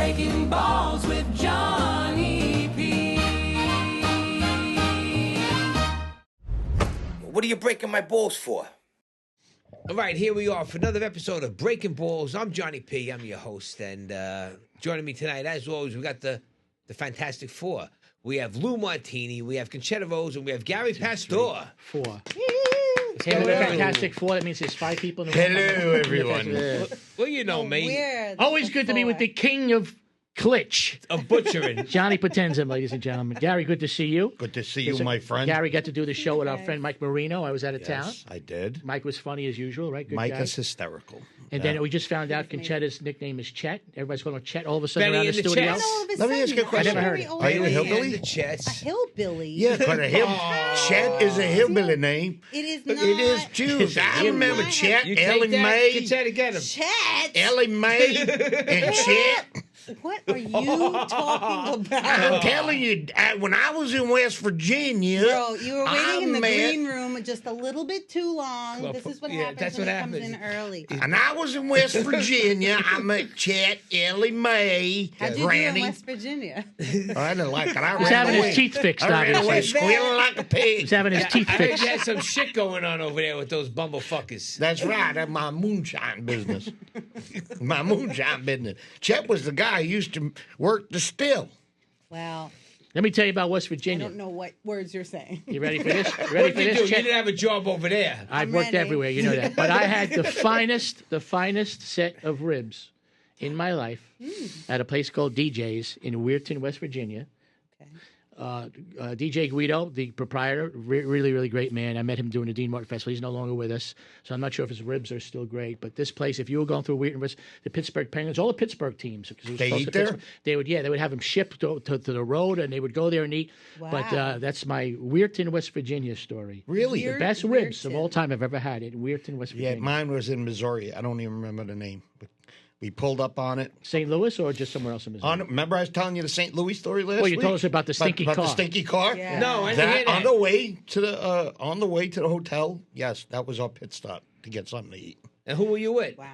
Breakin Ballz with Johnny P. What are you breaking my balls for? All right, here we are for another episode of Breakin Ballz. I'm Johnny P. I'm your host, and joining me tonight, as always, we got the Fantastic Four. We have Lou Martini, we have Concetta Rose, and we have Garry Pastore. Four. Hey, with the Fantastic Four, that means there's 5 people in the room. Hello, everyone. Well, you know me. Always good to be with the king of Klitsch. Of butchering. Johnny Potenza, ladies and gentlemen. Gary, good to see you. Good to see you, my friend. Gary got to do the show with our friend Mike Marino. I was out of town. Yes, I did. Mike was funny as usual, right? Good Mike guy. is hysterical. And then we just found out Concetta's nickname is Chet. Everybody's calling him Chet all of a sudden Benny around the and the studio. Chets. Let me ask you a question. I never heard it. Are you a hillbilly? And the Chets. A hillbilly. Yeah, because Chet is a hillbilly name. It is not. It is too. I remember Chet, You Ellie take that, Mae, Concetta, get him. Chet. Ellie Mae, and Chet. What are you talking I'm about? telling you, when I was in West Virginia, Bro, you were waiting in the met- green room just a little bit too long. Well, This is what yeah, happens that's when what he comes happens. in early. And I was in West Virginia. I met Chet, Ellie Mae, How'd you do in Granny. West Virginia? I didn't like it. I He's ran having away. his teeth fixed, I ran away obviously. squealing like a pig. He's having his teeth I heard fixed. you had some shit going on over there with those bumblefuckers. That's right. That's my moonshine business. My moonshine business. Chet was the guy who used to work the still. Well, Let me tell you about West I Virginia. don't know what words you're saying. You ready for this? You ready What for did you this, do? You Chet? didn't have a job over there. I've I'm worked ready. everywhere, you know that. But I had the finest set of ribs in my life at a place called DJ's in Weirton, West Virginia. Okay. DJ Guido, the proprietor, really, really great man. I met him during the Dean Martin Festival. He's no longer with us, so I'm not sure if his ribs are still great. But this place, if you were going through Weirton, the Pittsburgh Penguins, all the Pittsburgh teams, because it was They close eat to there? Pittsburgh, they would have them shipped to the road, and they would go there and eat. But Wow. that's my Weirton, West Virginia story. Really? Weird- The best ribs of Weirton. all time I've ever had in Weirton, West Yeah, Virginia. mine was in Missouri. I don't even remember the name. But we pulled up on it. St. Louis or just somewhere else in Missouri? Remember I was telling you the St. Louis story last Well, week? you told us about the stinky about car. the stinky car? Yeah. No, I didn't hear That, that. on the way to the hotel, yes, that was our pit stop to get something to eat. And who were you with? Wow.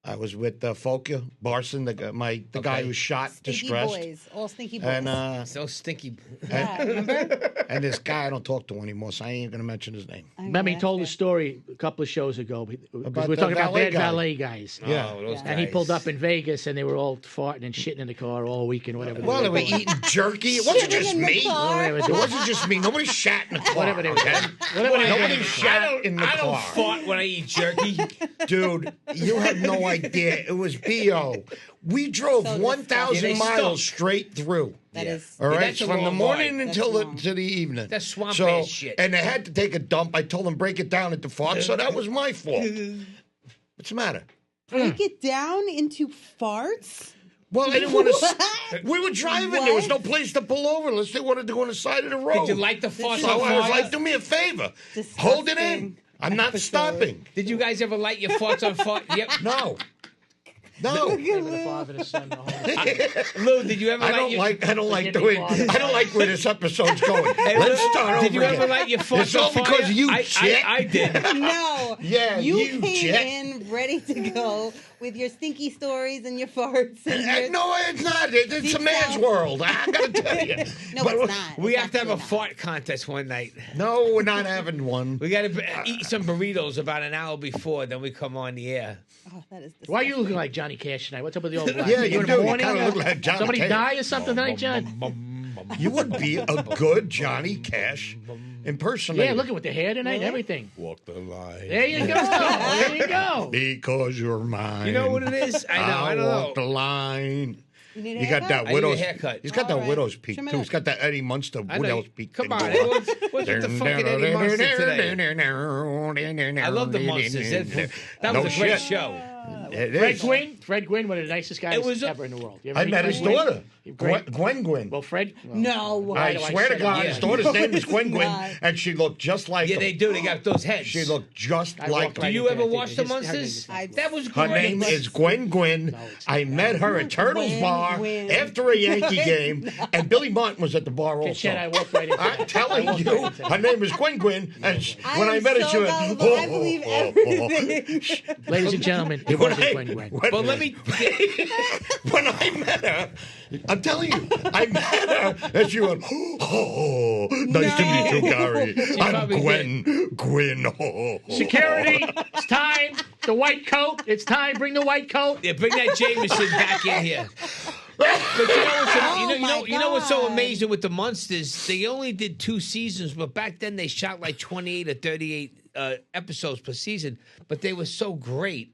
I was with Folke Barson, the guy who shot Stinky Distressed. boys. All stinky boys. And So stinky. yeah, remember? and this guy I don't talk to anymore, so I ain't gonna mention his name. Remember, he told a story a couple of shows ago. About We're the talking about valet bad guy. valet guys. Yeah. Oh, those And he guys. pulled up in Vegas, and they were all farting and shitting in the car all weekend, whatever. Well, they were doing. eating jerky. It wasn't just in the me. car. Whatever It they were wasn't just me. Nobody shat in the car. Whatever they were okay? doing. Whatever they were Nobody doing. shat in the I don't car. fart when I eat jerky. Dude, you have no idea. It was B.O. We drove So 1,000 disgusting. miles Stunk. straight through. That is. All Yeah, right, that's a from the long morning ride. until That's long. to the evening. That's swamp so, ass shit. And they had to take a dump. I told them break it down into farts, so that was my fault. What's the matter? Break it down into farts? Well, I didn't want to. What? We were driving. There was no What? place to pull over unless they wanted to go on the side of the road. Did you light the fart So on I was fire? like, do me a favor. Hold it in. I'm not episode. stopping. Did you guys ever light your farts on fire? Yep. No. No. The father and the son, the whole- Lou, did you ever I light don't your... like. I don't like the Jimmy way. Bond. I don't like where this episode's going. Let's start over Did you ever again. light your farts It's all on fire? because of you, I Chet. did. No. Yeah, you, came Chet. in ready to go with your stinky stories and your farts. And your... No, it's not. It's a Deep man's South. world. I gotta tell you. No, But it's not. We It's have to have a actually not. fart contest one night. No, we're not having one. We got to eat some burritos about an hour before, then we come on the air. Oh, that is disgusting. Why are you looking like Johnny Cash tonight? What's up with the old black? Yeah, you in do. the You morning? kinda look like Johnny Somebody Cash. die or something tonight, John? You would be a good Johnny Cash impersonator. Yeah, looking with the hair tonight and everything. Walk the line. There you go. There you go. Because you're mine. You know what it is? I don't walk the know. line. You need a You got haircut? that I need a widow's haircut. He's got All that right. widow's peak Trim it too. up. He's got that Eddie Munster I know. widow's peak. Come thing on. going. What's with the fucking Eddie Munster today? I love the Munsters. That was a great show. It Fred is. Gwynn, one of the nicest guys It was ever in the world. You ever I meet met Fred his Gwynn? daughter. Gwen. Well, Fred. No. I swear to God, his daughter's name is Gwen, not. and she looked just like Yeah, him. they do. They got those heads. She looked just I like walked him. right Do you into ever that watch thing. The Her name Monsters? is not That was Her great. name is Gwen. I met her at Turtles Gwen, Bar Gwen. after a Yankee game, and Billy Martin was at the bar also. Concetta, I walked right into I'm that. telling I walked you, right into her that. name is Gwen, and I when I am met her, so she went, gullible. I believe everything. Ladies and gentlemen, it wasn't Gwen. But let me. When I met her, I'm telling you, I met her, and she went, oh, nice to meet you, Gary. I'm probably Gwen. Oh. Security, it's time. The white coat. It's time. Bring the white coat. Yeah, bring that Jameson back in here. But you know what's Oh, my what's so God. amazing with the Monsters? They only did 2 seasons, but back then they shot like 28 or 38 episodes per season. But they were so great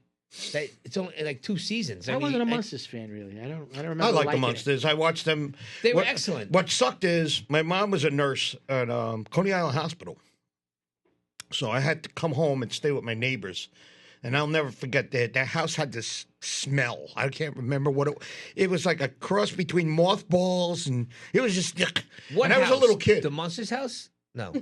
that it's only like 2 seasons. I wasn't a Monsters fan, really. I don't remember. I like the liking it. Monsters. I watched them. They were excellent. What sucked is my mom was a nurse at Coney Island Hospital. So I had to come home and stay with my neighbors. And I'll never forget that their house had this smell. I can't remember what it was like a cross between mothballs and it was just What and I was a house? little kid. The Monsters' house? No.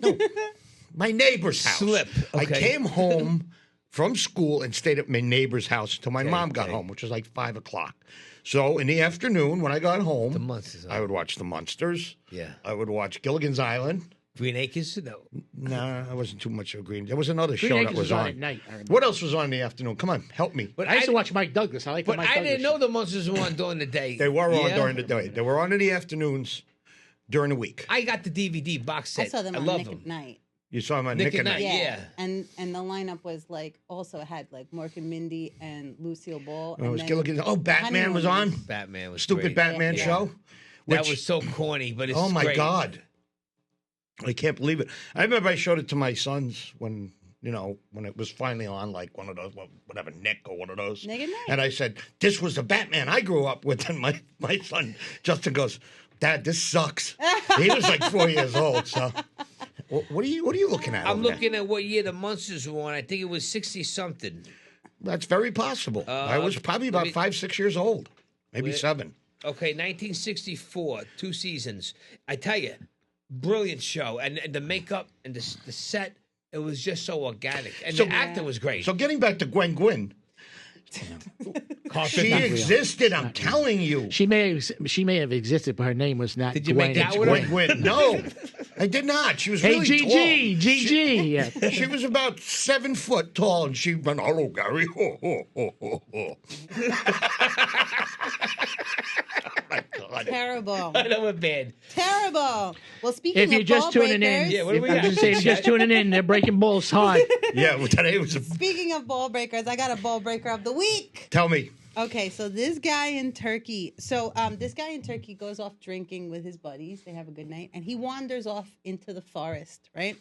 My neighbor's house. Slip, I okay. came home from school and stayed at my neighbor's house until my mom got okay. home, which was like 5 o'clock. So in the afternoon, when I got home, The Monsters. I would watch The Monsters. Yeah. I would watch Gilligan's Island. Green Acres? No. Nah, I wasn't too much of a Green. There was another Green show Acres that was on at night. I remember. What else was on in the afternoon? Come on, help me. But I used to watch Mike Douglas. I like the But Mike I Douglas. didn't know the Monsters were on during the day. They were on Yeah? during the day. They were on in the afternoons during the week. I got the DVD box set. I saw them on love Nick them. at Night. You saw them on Nick Nick at and Night. Night. Yeah. And the lineup was like also had like Mork and Mindy and Lucille Ball. Oh, and it was then Gilligan's. Oh, the Batman was on. Honeymooners. Batman was Stupid great. Batman Yeah. show. That which- was so corny, but it's Oh my great. God. I can't believe it. I remember I showed it to my sons when it was finally on, like one of those, whatever, Nick or one of those. Nick at Night. And I said, this was the Batman I grew up with. And my son Justin goes, Dad, this sucks. He was like 4 years old. So what are you looking at? I'm over there? looking at what year the Monsters were on. I think it was 60-something. That's very possible. I was probably about 5, 6 years old, maybe 7. Okay, 1964, 2 seasons. I tell you, brilliant show. And the makeup and the set, it was just so organic. And So- the acting was great. So getting back to Gwen, she existed. I'm telling you. She may have existed, but her name was not. Did you Gwen. make out It's with her? Gwen. No, I did not. She was Hey, really GG, tall. GG. Yeah. She was about 7 foot tall, and she went, "Hello, Gary." Oh my God. Terrible. I know it bad. Terrible. Well, speaking If you're of just ball tuning breakers, in, Yeah, what do we I'm got? just saying, if you're just tuning in, they're breaking balls hard. Yeah, well, today was a. speaking of ball breakers, I got a ball breaker of the week. Tell me. Okay, so this guy in Turkey. This guy in Turkey goes off drinking with his buddies. They have a good night, and he wanders off into the forest. Right?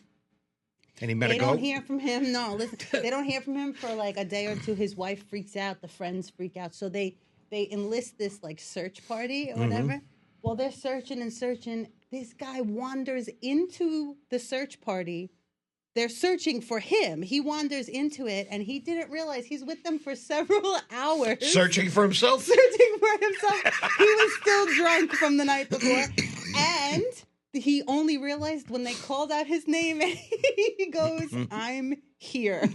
And he met They a don't goat. hear from him. No, listen. They don't hear from him for like a day or two. His wife freaks out. The friends freak out. So they enlist this like search party or whatever. While they're searching and searching, this guy wanders into the search party. They're searching for him. He wanders into it, and he didn't realize he's with them for several hours. Searching for himself. Searching for himself. He was still drunk from the night before. And he only realized when they called out his name, and he goes, "I'm here."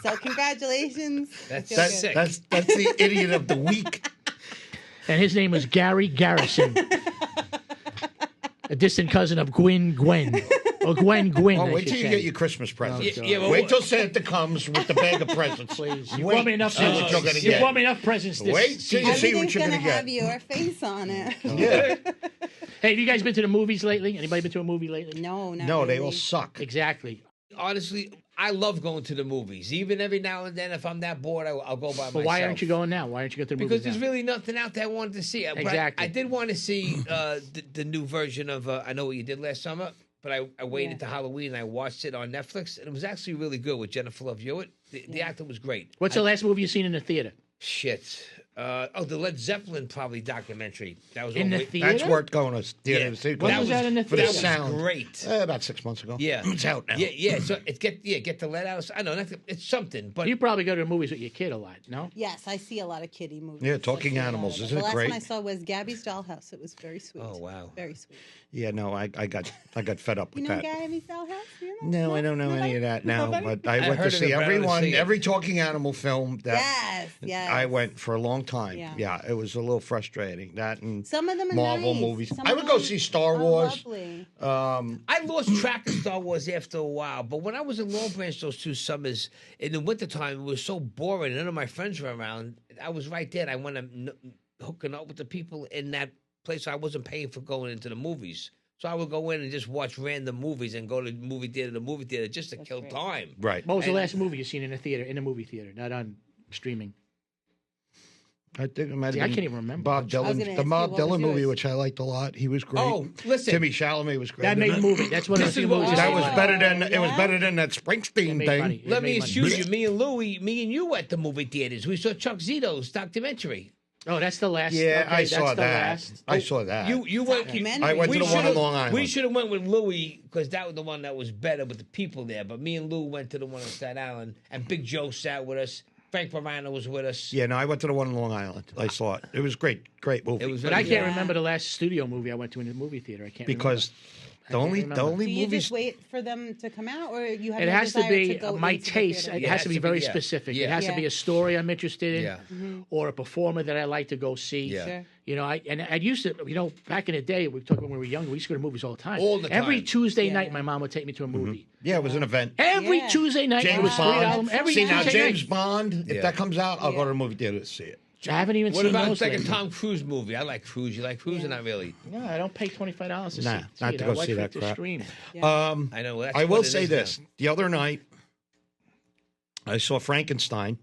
So congratulations. That's Feel good. sick. That's the idiot of the week. And his name was Gary Garrison, a distant cousin of Gwen. Or Gwen. Oh, I wait should till you say. get your Christmas presents. Yeah, well, Wait till Santa comes with the bag of presents. Please. You Wait, brought me enough see what presents. you're gonna You get. brought me enough presents this Wait till season. you see what Everything's you're gonna gonna get. have your face on it. Yeah. Hey, have you guys been to the movies lately? Anybody been to a movie lately? No, not No, they really. all suck. Exactly. Honestly, I love going to the movies. Even every now and then, if I'm that bored, I'll go by myself. But why aren't you going now? Why aren't you going to the Because movies there's now? really nothing out there I wanted to see. But Exactly. I did want to see the new version of I Know What You Did Last Summer, but I waited to Halloween and I watched it on Netflix, and it was actually really good with Jennifer Love Hewitt. The actor was great. What's the last movie you've seen in the theater? Shit. The Led Zeppelin probably documentary. That was In the over- theater? That's worth going to theater to see. When was that in the for the theater? sound. great. About 6 months ago. Yeah, It's out now. Yeah. So get the lead out. I know it's something, but You probably go to the movies with your kid a lot, no? Yes, I see a lot of kiddie movies. Yeah, I Talking see a lot Animals. of it. Isn't the it last great? one I saw was Gabby's Dollhouse. It was very sweet. Oh, wow. Very sweet. Yeah, no, I got fed up You with know that. Gabby's Dollhouse? You know? No, I don't know any of that now. Nobody? But I went heard to of it, see but I don't see it. every Talking Animal film that Yes. I went for a long time. Yeah. Yeah, it was a little frustrating. That and Some of them are Marvel nice. movies. Some I of would go them see Star are Wars. lovely. I lost track of Star Wars after a while. But when I was in Long Branch those 2 summers in the wintertime, it was so boring. None of my friends were around. I was right there. I went hooking up with the people in that place. I wasn't paying for going into the movies. So I would go in and just watch random movies and go to movie theater to movie theater just to kill great. time. Right. What was the last movie you seen in a theater, in a movie theater, not on streaming? I think it might See, have I been can't even remember. Bob was gonna Dylan, ask the you, Bob what was Dylan movie, yours? which I liked a lot. He was great. Oh, listen. Timmy Chalamet was great. That in made it. the movie. That's one of This the is few what movies. was- That I was saw. better than it was Yeah? better than that It Springsteen made thing. money. It Let made me money. excuse you. Me and Louie, me and you at the movie theaters. We saw Chuck Zito's documentary. Oh, that's the last. Yeah, okay, I that's saw the that. last. I saw that. You went. Documentary. I went to the one on Long Island. We should have went with Louie because that was the one that was better with the people there. But me and Lou went to the one on Staten Island, and Big Joe sat with us. Frank Morano was with us. Yeah, no, I went to the one on Long Island. I saw it. It was great movie. It was. But I very can't good. remember the last studio movie I went to in the movie theater. I can't because the can't only remember. Do you movies. just wait for them to come out, or you have It no has to desire be go my into the taste. theater? It has to be very yeah. specific. Yeah. It has to be a story I'm interested in, Yeah. or a performer that I like to go see. Yeah. Sure. You know, I used to. You know, back in the day, we talked when we were younger. We used to go to movies all the time. All the Every time. Tuesday Yeah. night, my mom would take me to a movie. Yeah, it was an event. Every Yeah. Tuesday night, it James was Bond. $3. Every See now, Tuesday James night. Bond. If Yeah. that comes out, I'll Yeah. go to the movie theater to see it. I haven't even What seen about those like a lately. Tom Cruise movie? I like Cruise. You like Cruise or not really? No, I don't pay $25 to Nah, see not it. to I go watch see it that to crap. stream. I know. That's I what will it say is this: now. the other night, I saw Frankenstein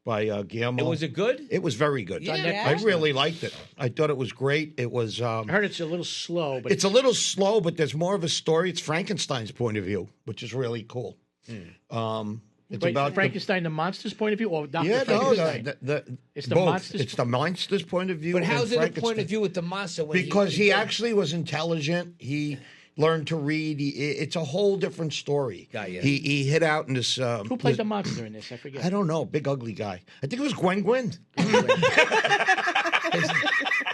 by Guillermo. Was it good? It was very good. Yeah. I really liked it. I thought it was great. It was. I heard it's a little slow, but It's a little slow, but there's more of a story. It's Frankenstein's point of view, which is really cool. It's wait, about Frankenstein, the monster's point of view, or Dr. yeah, no, Frankenstein? It's the both. monster's It's the monster's point of view. But and how's it a point Frankenstein. of view with the monster? When Because he actually was intelligent. He learned to read. It's a whole different story. Got ya. He hit out in this. Who played the monster in this? I forget. I don't know, big ugly guy. I think it was Gwen Gwyn.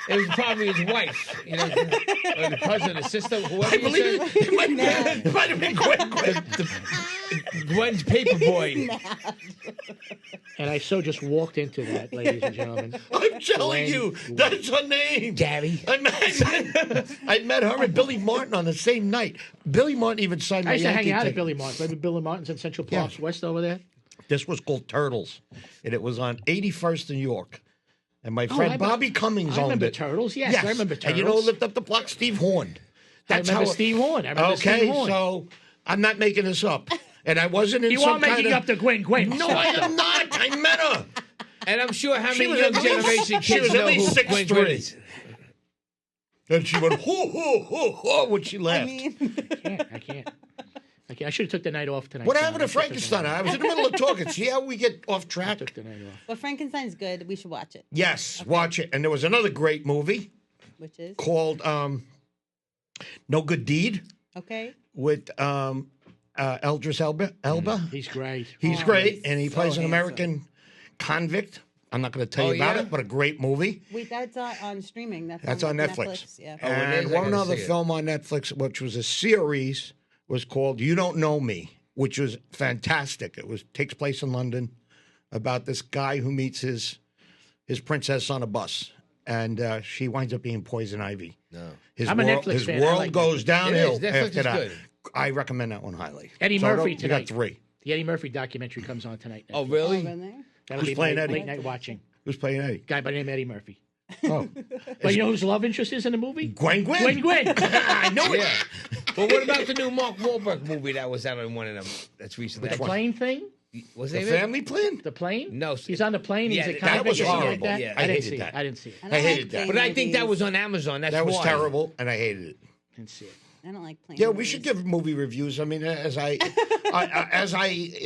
It was probably his wife, you know, or the cousin, the sister, whoever. I believe it might have been Gwen Gwyn. Gwen's paper boy. And I so just walked into that, ladies and gentlemen. I'm telling Gwen you, Gwyn. that's her name. Gary. I met her and Billy Martin on the same night. Billy Martin even signed my I used to hang Yankee out at ticket. Billy Martin's. Remember Billy Martin's in Central Park West over there? This was called Turtles, and it was on 81st in York. And my friend I- Bobby Cummings I owned remember it. Turtles. Yes, I remember And you know, who Turtles. lived up the block, Steve Horn. I remember Steve Horn. I remember Okay, Steve Horn. so I'm not making this up, and I wasn't in You some are making kind of, up the Gwen Gwyn. No, I am not. I met her. And I'm sure how She many was young at least- generation she kids was at know least who 6'3". Gwen Gwyn is. And she went hoo hoo hoo hoo when she I laughed. mean, I can't. I should have took the night off tonight. What John. happened to I should've took the Frankenstein? night I was in the middle of talking. See how we get off off. track? Took the night off. but Frankenstein's good. We should watch it. Yes, watch it. And there was another great movie Which is called No Good Deed okay. with Eldris Elba. He's great. He's Oh, great, he's and he so plays an handsome. American convict. I'm not going to tell Oh, you about yeah? it, but a great movie. Wait, that's on streaming. That's on Netflix. Yeah. Oh, it And is? I one gotta other see it. film on Netflix, which was a series, was called You Don't Know Me, which was fantastic. It takes place in London about this guy who meets his princess on a bus, and she winds up being Poison Ivy. No. His I'm a world, Netflix his fan. I world like goes Netflix. downhill It is. Netflix after is that. good. I recommend that one highly. Eddie So Murphy you got tonight. 3. The Eddie Murphy documentary comes on tonight. Oh, Netflix. really? Really? That'll Who's be playing my Eddie? late night watching. Who's playing Eddie? Guy by the name of Eddie Murphy. Oh, But you know whose love interest is in the movie? Gwen Gwyn. Gwen Gwyn. I know it. Yeah. But what about the new Mark Wahlberg movie that was out on one of them that's recently? The plane thing? Was The it? Family Plan? The plane? No, He's on the plane. Yeah, He's a that convict. was or something horrible. Like that. Yeah, I I didn't hated see that. it. I didn't see it. And I like hated that. gay But I think that movies. was on Amazon. That's That was why. terrible, and I hated it. Didn't see it. I don't like playing. Yeah, we should give movie reviews. I mean,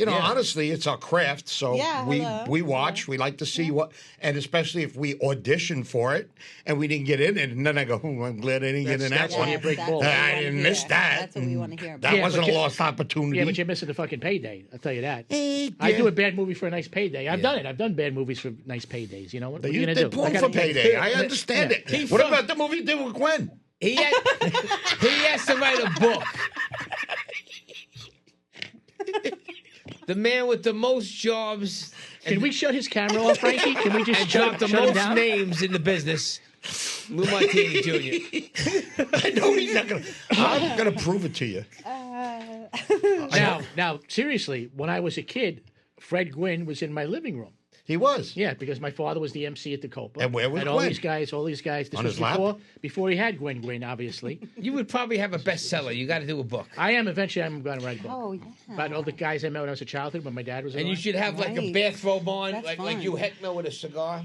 honestly, it's our craft. So Yeah, hello. we watch. We like to see what, and especially if we audition for it and we didn't get in it, and then I go, oh, I'm glad I didn't get in that That's one. when you break balls. I didn't miss that. That's what we want to hear about. That Yeah, wasn't but a you- lost opportunity. Yeah, but you're missing the fucking payday. I'll tell you that. Yeah. I do a bad movie for a nice payday. I've done it. I've done bad movies for nice paydays. You know what? What are you You gonna did do? porn for payday. I understand it. He What fuck- about the movie you did with Gwen? He has to write a book. The man with the most jobs Can we shut his camera off, Frankie? Can we just and shut drop the him most down? names in the business. Lou Martini Jr. I know he's not gonna. I'm gonna prove it to you. Now, seriously, when I was a kid, Fred Gwynn was in my living room. He was. Yeah, because my father was the MC at the Copa. And where was all Gwen? these guys, This On was his lap? before he had Gwyn, obviously. You would probably have a bestseller. You got to do a book. I am eventually. I'm going to write a book. Oh yeah. About all the guys I met when I was a childhood, when my dad was alive. And you should have like a Right. bathrobe on, That's like you fun. Heckler with a cigar.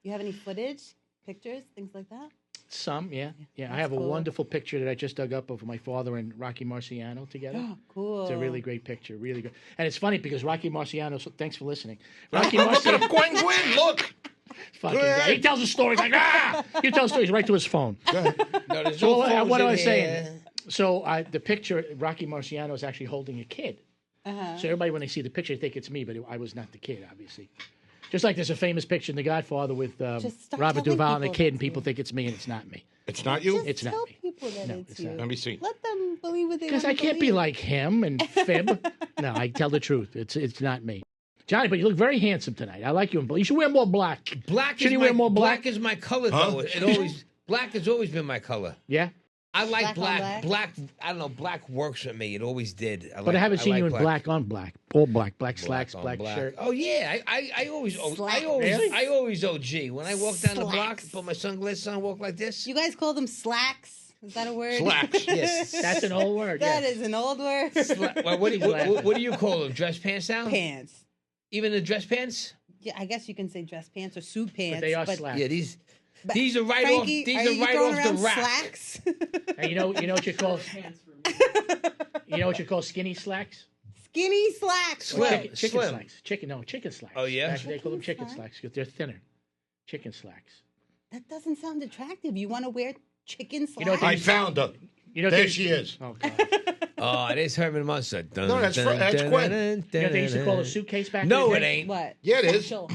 You have any footage, pictures, things like that? Some, yeah. I That's have a cool. wonderful picture that I just dug up of my father and Rocky Marciano together. Cool. It's a really great picture, really good. And it's funny because Rocky Marciano. So thanks for listening. Rocky Look at Marciano. Gwen. Look. Fucking guy. He tells a story like he tells stories right to his phone. No, there's So no what phones I in was here. saying. So the picture, Rocky Marciano is actually holding a kid. Uh-huh. So everybody, when they see the picture, they think it's me, but I was not the kid, obviously. Just like there's a famous picture in The Godfather with Just start Robert telling Duvall and a people kid, and that's people you. think it's me, and it's not me. It's not you. Just It's not tell me. people that No, it's it's you. not. Let me see. Let them believe what they Because I want to can't be believe. like him and fib. No, I tell the truth. It's not me. Johnny, but you look very handsome tonight. I like you in black. You should wear more black. Black Should is you my wear more black? black is my color Huh? though. It always black has always been my color. Yeah? I like Black on black. Black. I don't know. Black works with me. It always did. But I haven't seen like you in black on black. All black. Black slacks, on black shirt. Oh yeah, I always Slacks. I always OG. When I walk down the block, Slacks. put my sunglasses on, walk like this. You guys call them slacks? Is that a word? Slacks. Yes. That's an old word. That yeah. is an old word. Well, what do you call them? Dress pants now? Pants. Even the dress pants? Yeah, I guess you can say dress pants or suit pants. But they are slacks. Yeah, these are right Frankie, off. These are are you right throwing off the around rack. slacks? And you know what you call you know what you call skinny slacks? Skinny slacks. Slim. What? Chicken Slim. slacks. Chicken slacks. Oh, yeah? Actually, they call them chicken Chicken slacks because they're thinner. Chicken slacks. That doesn't sound attractive. You want to wear chicken slacks? know what I found her. You know There they- she is. Oh God. Oh, it is Herman Munster. No, that's Gwen. You know what they used to call a suitcase back No, in the it day? ain't. What? Yeah, it is. Satchel.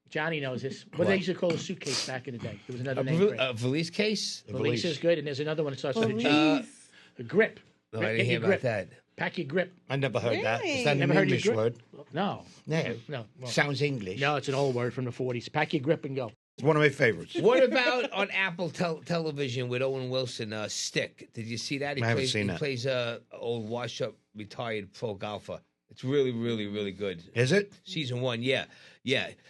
Johnny knows this. What they used to call a suitcase back in the day. There was another name for it. A valise case? Valise is good, and there's another one that starts with a G. Police. A grip. No, I Get didn't hear your about grip. that. Pack your grip. I never heard that. Really? Is that an Never heard your English grip? word? No. No. No. Well, Sounds English. no, it's an old word from the 40s. Pack your grip and go. It's one of my favorites. What about on Apple television with Owen Wilson, Stick? Did you see that? I haven't seen he that. plays a old washed-up retired pro golfer. It's really, really, really good. Is it? Season 1, yeah.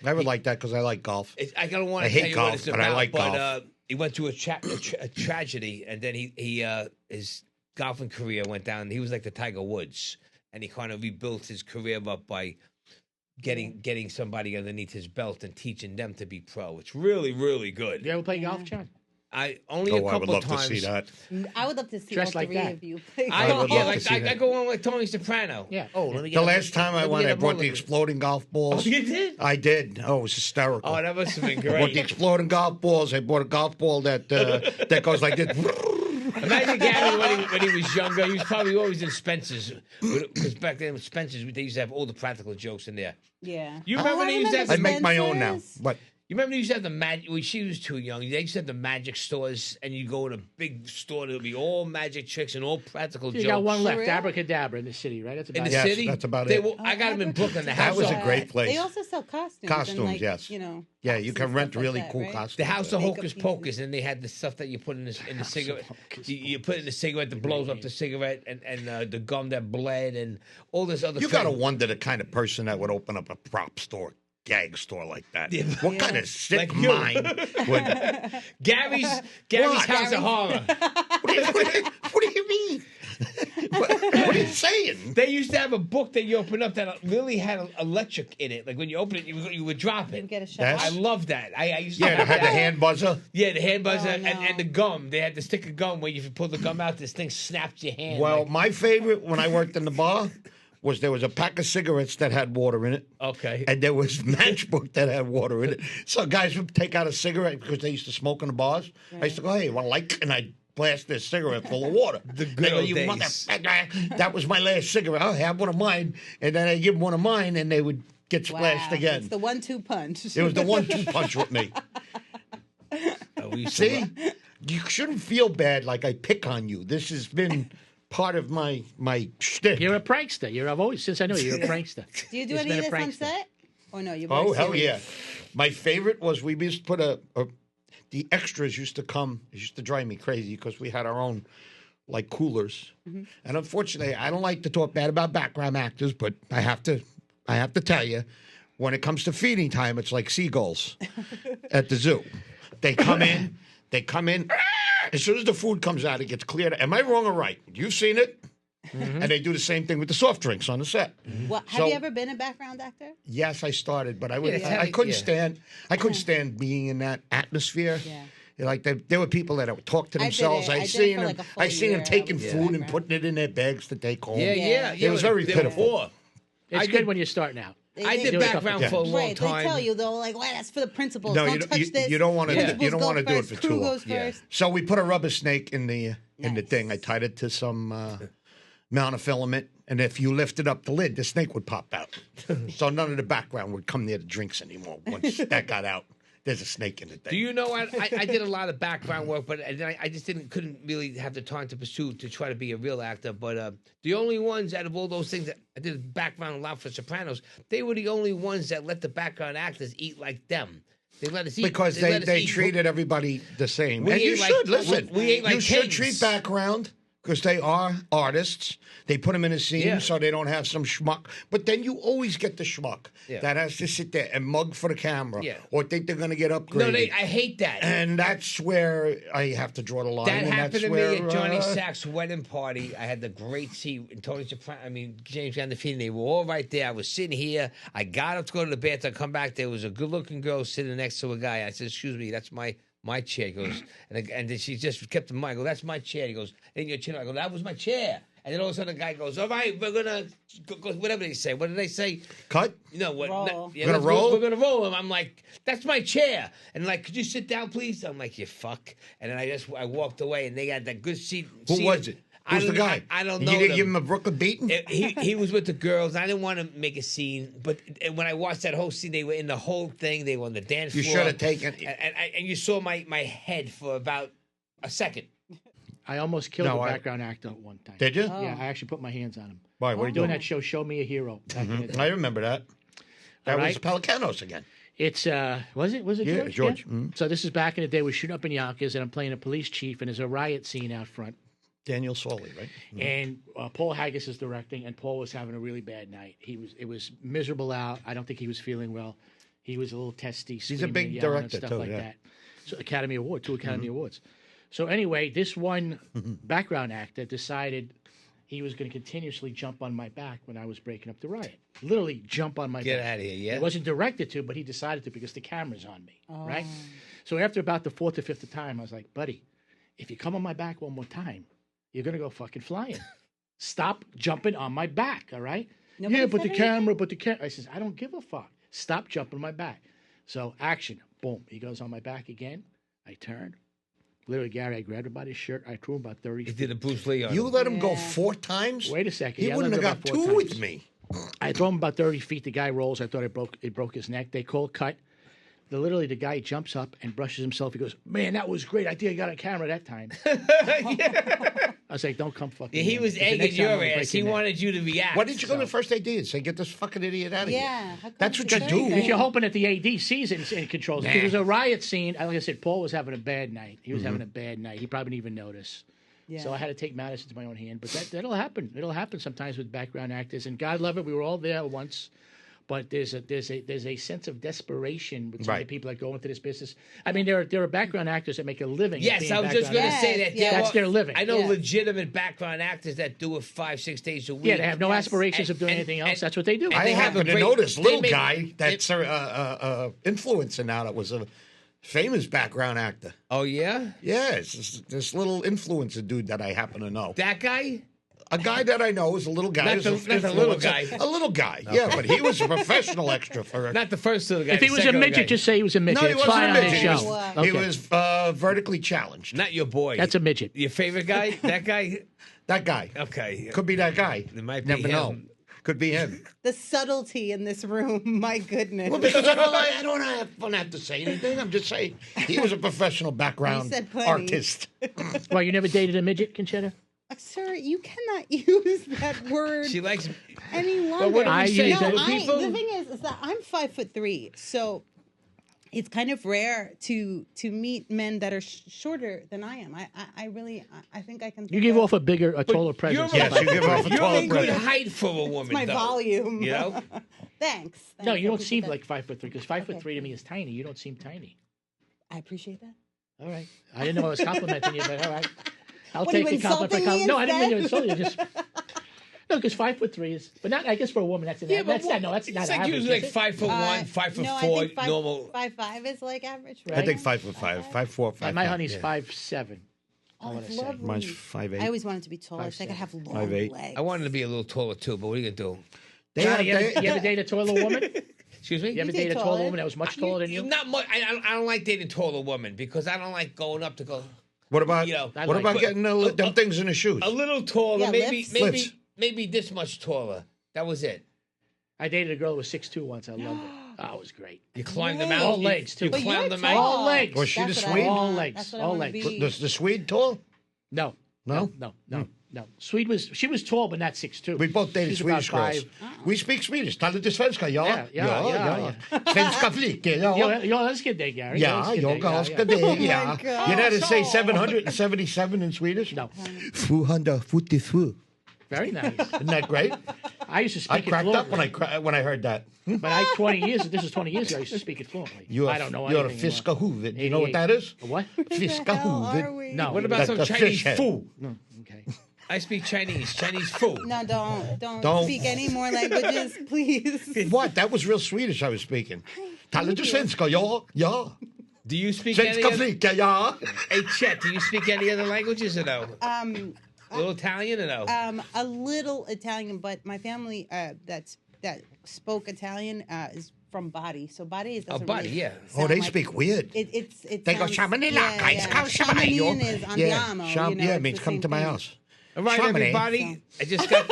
I would like that because I like golf. I don't want I to hate tell you golf, what it's but about, I like golf. He went through a tragedy, and then his golfing career went down. He was like the Tiger Woods, and he kind of rebuilt his career up by getting somebody underneath his belt and teaching them to be pro. It's really, really good. You ever play golf, John? I only Oh, a I would couple love times. to see that. I would love to see Dressed all like three that. of you play I golf. would yeah, love to like see I that. go on like Tony Soprano. Yeah. Oh, let me The get last time I went, I brought the exploding golf balls. Oh, you did? I did. Oh, it was hysterical. Oh, that must have been I bought the great. exploding golf balls. I bought a golf ball that goes like this. Imagine Gary when he was younger. He was probably always in Spencer's. Because back then, with Spencer's, they used to have all the practical jokes in there. Yeah. You remember Oh, they I used to have I remember make my own now. Spencer's. But You remember they used to have the magic? Well, she was too young. They used to have the magic stores, and you go in a big store. There'll be all magic tricks and all practical You jokes. got one left. real? Abracadabra in the city, right? That's in about the it. Yes, city. that's about They it. will- I got them in Brooklyn. The That house. was a of, great place. They also sell costumes. Costumes, and like, yes. You know. yeah, you hats can and rent stuff really like that, cool right? costumes. the house of Makeup Hocus pieces. Pocus, and they had the stuff that you put in the cigarette. You put in the cigarette that blows up the cigarette, and the gum that bled, and all this other. You crap. got to wonder the kind of person that would open up a prop store, gag store like that. Yeah. What kind of sick Like you. mind would? Gary's What? House of Horror. What do you mean? What are you saying? They used to have a book that you open up that really had an electric in it. Like when you open it, you would drop You it. get a shot. Yes. I love that. I used to Yeah, they have had the that. hand buzzer. Yeah, the hand buzzer Oh, no. and the gum. They had the stick of gum where you pull the gum out, this thing snaps your hand. Well, like- my favorite when I worked in the bar was there was a pack of cigarettes that had water in it. okay. And there was matchbook that had water in it. So guys would take out a cigarette because they used to smoke in the bars. I used to go, hey, you want a light? And I'd blast this cigarette full of water. The good They go, old "You days." motherfucker." That was my last cigarette. I'll have one of mine. And then I'd give them one of mine, and they would get splashed Wow, again. It's the 1-2 punch. It was the 1-2 punch with me. We used to See? You shouldn't feel bad like I pick on you. This has been part of my shtick. You're a prankster. I've always, since I know you, you're a prankster. Do you do He's any of been a this on prankster. set? Or no? You're Oh, very hell yeah. serious? My favorite was we used to put the extras used to come. It used to drive me crazy because we had our own, like, coolers. Mm-hmm. And unfortunately, I don't like to talk bad about background actors, but I have to tell you, when it comes to feeding time, it's like seagulls at the zoo. They come in. As soon as the food comes out, it gets cleared. Am I wrong or right? You've seen it. And they do the same thing with the soft drinks on the set. Well, have So- you ever been a background actor? Yes, I started, but I Yeah, couldn't yeah. stand. I couldn't stand being in that atmosphere. Yeah. Like there were people that would talk to I did themselves. it. I I did it seen for them. like a full I seen year. them taking I was food and background. putting it in their bags to take home. yeah. It was very they were pitiful. poor. It's I good did- when you start now. I did do a couple background times. for a long Right, time. they tell you though, like, well, that's for the principals. No, don't you don't- touch you- this. you don't wanna- Principals you don't go wanna do it first, for crew too long. goes Yeah. first. So we put a rubber snake in the Nice. thing. I tied it to some amount of filament, and if you lifted up the lid, the snake would pop out. So none of the background would come near the drinks anymore. Once that got out, there's a snake in the thing. Do you know I did a lot of background work, but I just couldn't really have the time to pursue to try to be a real actor. But the only ones out of all those things that I did background a lot for Sopranos, they were the only ones that let the background actors eat like them. They let us eat Because let us they eat treated everybody the same. We And you ate like- should, listen. we ate like you should kings. treat background because they are artists. They put them in a scene Yeah. so they don't have some schmuck. But then you always get the schmuck Yeah. that has to sit there and mug for the camera Yeah. or think they're going to get upgraded. No, I hate that. And that's where I have to draw the line. That and happened that's to where, me at Johnny Sack's wedding party. I had the great seat in Tony Soprano. I mean, James Gandolfini. They were all right there. I was sitting here. I got up to go to the bathroom. I come back. There was a good-looking girl sitting next to a guy. I said, "Excuse me, that's my chair." He goes, and then she just kept the mic. I go, "That's my chair." He goes, "In your chair." I go, "That was my chair." And then all of a sudden, the guy goes, "All right, we're gonna go, whatever they say." What did they say? Cut? You know what? Roll. Yeah, Gonna let's go- roll? We're gonna roll him. I'm like, "That's my chair." And like, "Could you sit down, please?" I'm like, "You fuck." And then I walked away, and they had that good seat. Who was it? I Who's the don't- guy? I don't You know. didn't them. give him a Brooklyn beating? He was with the girls. I didn't want to make a scene, but when I watched that whole scene, they were in the whole thing. They were on the dance You floor. should have taken. And you saw my head for about a second. I almost killed No, a I- background actor one time. Did you? Yeah, I actually put my hands on him. Why? What are you Doing doing? that show, Show Me a Hero. Back in the day. I remember that. That All was right. Pelicanos again. It's was it Yeah, George? George. Mhm. So this is back in the day. We're shooting up in Yonkers, and I'm playing a police chief, and there's a riot scene out front. Daniel Soley, right? And Paul Haggis is directing, and Paul was having a really bad night. It was miserable out. I don't think he was feeling well. He was a little testy. a screaming big and yelling director, and stuff too, like yeah. that. So Academy Award, 2 Academy Awards. So anyway, this one background actor decided he was going to continuously jump on my back when I was breaking up the riot. Literally jump on my Get back. out of here, yeah? He wasn't directed to, but he decided to because the camera's on me, right? So after about the 4th or 5th time, I was like, buddy, if you come on my back one more time, you're going to go fucking flying. Stop jumping on my back, all right? Nobody yeah, but said the anything? camera, but the camera. I says, I don't give a fuck. Stop jumping on my back. So action, boom. He goes on my back again. I turn. Literally, Gary, I grabbed him by his shirt. I threw him about 30 He feet. did a Bruce Lee on You him. let him go Yeah. 4 times? Wait a second. He Yeah, I wouldn't let have him got go 4 2 with times. me. I throw him about 30 feet. The guy rolls. I thought it broke his neck. They call cut. Literally, the guy jumps up and brushes himself. He goes, "Man, that was great. I think I got on camera that time." I was like, "Don't come fucking." Yeah, he near was me, 'cause the egging next time I'm your gonna ass. break He your neck." wanted you to react. Why didn't you go to so- the first AD and say, get this fucking idiot out of here? Yeah. how come That's you what you said do. anything? Because you're hoping that the AD sees it and controls it. Nah. There was a riot scene. Like I said, Paul was having a bad night. He was having a bad night. He probably didn't even notice. Yeah. So I had to take matters into my own hand. But that'll happen. It'll happen sometimes with background actors. And God love it, we were all there once. but there's a sense of desperation with some of the Right. people that go into this business. I mean, there are background actors that make a living. at Yes, being I was just background going to actors. say that. Yes, there That's are- their living. I know Yes. legitimate background actors that do it 5-6 days a week. Yeah, they have no Yes. aspirations of doing And- anything else. and- That's what they do. and I they have happen a to great- know this they little make- guy that's influencer now that was a famous background actor. Oh yeah, Yeah, it's this little influencer dude that I happen to know. that guy. A guy that I know is a little guy. Not is the- a not the little influencer. guy. A little guy, yeah, but he was a professional extra for. Not the first little guy. If he the was a second little midget, guy. just say he was a midget. no, he It's wasn't fine a on his midget. show. He Okay. was vertically challenged. Not your boy. That's a midget. Your favorite guy? That guy? That guy. Okay. Could be that guy. It might be Never him. know. Could be him. The subtlety in this room, my goodness. Well, because I don't have to say anything. I'm just saying he was a professional background said plenty. artist. Well, you never dated a midget, Concetta? Sir, you cannot use that word She likes. any longer. what do we say? use No, it. People- the thing is that I'm 5'3", so it's kind of rare to meet men that are shorter than I am. I really think I can. You think give of- off a taller presence. Yes, you give off a You're taller in good presence. height for a woman. my though, volume. You know. Thanks. No, you I don't seem appreciate like 5'3", because 5'3" to me is tiny. You don't seem tiny. that. I appreciate that. All right. I didn't know I was complimenting you, but all right. I'll What, are take you the compliment. insulting me No, I didn't mean to instead? insult you. Just no, because 5'3" is, but not. I guess for a woman, that's an Yeah, but that's not. No, that's it's not like average. usually is like it? 5'1", 5'4", no, I think normal. 5'5" is like average, right? I think 5'5", 5'4", 5'5". And my honey's yeah. 5'7". I Oh, want that's to say. lovely. Mine's 5'8". I always wanted to be taller so I could have long 5'8". legs. I wanted to be a little taller too, but what are you gonna do? They Johnny, have- you ever date a taller woman? Excuse me. You ever date date a taller taller? woman that was much taller than you? Not much. I don't like dating taller women because I don't like going up to go What about You know, I what like about it. getting them things in the shoes? a little taller, Yeah, maybe lips. maybe this much taller. That was it. I dated a girl who was 6'2" once. I loved it. Oh, it was great. You climbed them Yay. out. All You- legs, too. You But you're climbed them tall. out. All legs. Was she That's the what I Swede? want. All legs, That's what I all wanna legs. be. The Swede tall? No. No? No. She was tall, but not 6'2". We both dated She's about Swedish girls. 5. We speak Swedish. Talar du svenska? Ja. Ja. Svenska flickor, ja. Jag älskar dig, Gary. Ja, jag älskar dig, ja. God. You know how to say 777 in Swedish? No. 777. Very nice. Isn't that great? I used to I speak it cracked up fluently. when I heard that. But this is 20 years ago, I used to speak it fluently. I don't know You're a anything fiska anymore. huvud. You know what that is? A what? Fiska hell are huvud. we? No. What about That- some the Chinese fish head. food? No. Okay. I speak Chinese. Chinese food. No, don't Don't. speak any more languages, please. What? That was real Swedish I was speaking. Talar du svenska? Ja. Ja. Do you speak any Svenska other? flicka, ja. Hey, Chet, do you speak any other languages or no? A Um, little Italian or no? a little Italian, but my family that spoke Italian is from Bari, so Bari is. Bari, yeah. Oh, they speak weird. It They go sounds- shamanila, yeah, guys. yeah. Come shamayo. Shamanin is andiamo. Yeah, you know, yeah, it's means the come same to my thing. house. All right, Chamonix. everybody. I just got.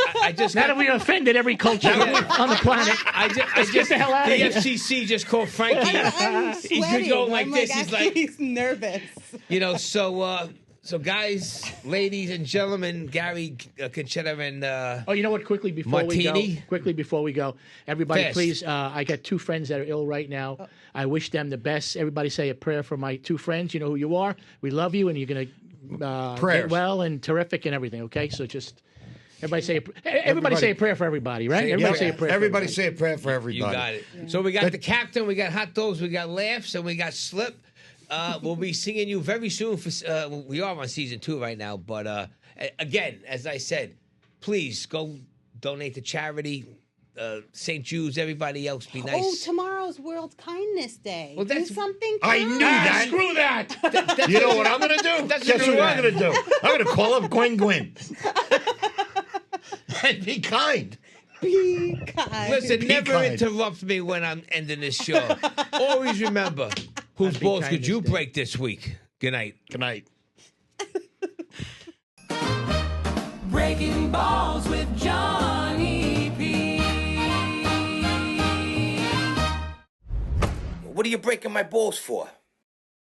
Now that we offended every culture on the planet, I just get the hell outta the here. FCC just called Frankie. I'm He's sweating. going like I'm this. He's like- actually nervous. You know, so guys, ladies and gentlemen, Gary, Concetta, and oh, you know what? Quickly before Martini? we go, everybody, Fast. please. I got 2 friends that are ill right now. I wish them the best. Everybody say a prayer for my 2 friends. You know who you are. We love you, and you're gonna get Prayers. well and terrific and everything. Okay, so just everybody say say a prayer for everybody, right? Say a Everybody prayer. say a prayer. Everybody for say a prayer for you everybody. got it. So we got the captain, we got hot dogs, we got laughs, and we got slip. We'll be seeing you very soon. We are on season 2 right now, but again, as I said, please go donate to charity. St. Jude's, everybody else, be nice. Oh, tomorrow's World Kindness Day. Well, that's- Do something. I kind. knew that. Screw that. You know what I'm going to do? That's Guess what what I'm you're going to do? I'm going to call up Gwen. And be kind. Be kind. Listen, Be never kind. interrupt me when I'm ending this show. Always remember, whose Happy balls could Kindness you Day. break this week? Good night. Good night. Breaking balls with Johnny P. What are you breaking my balls for?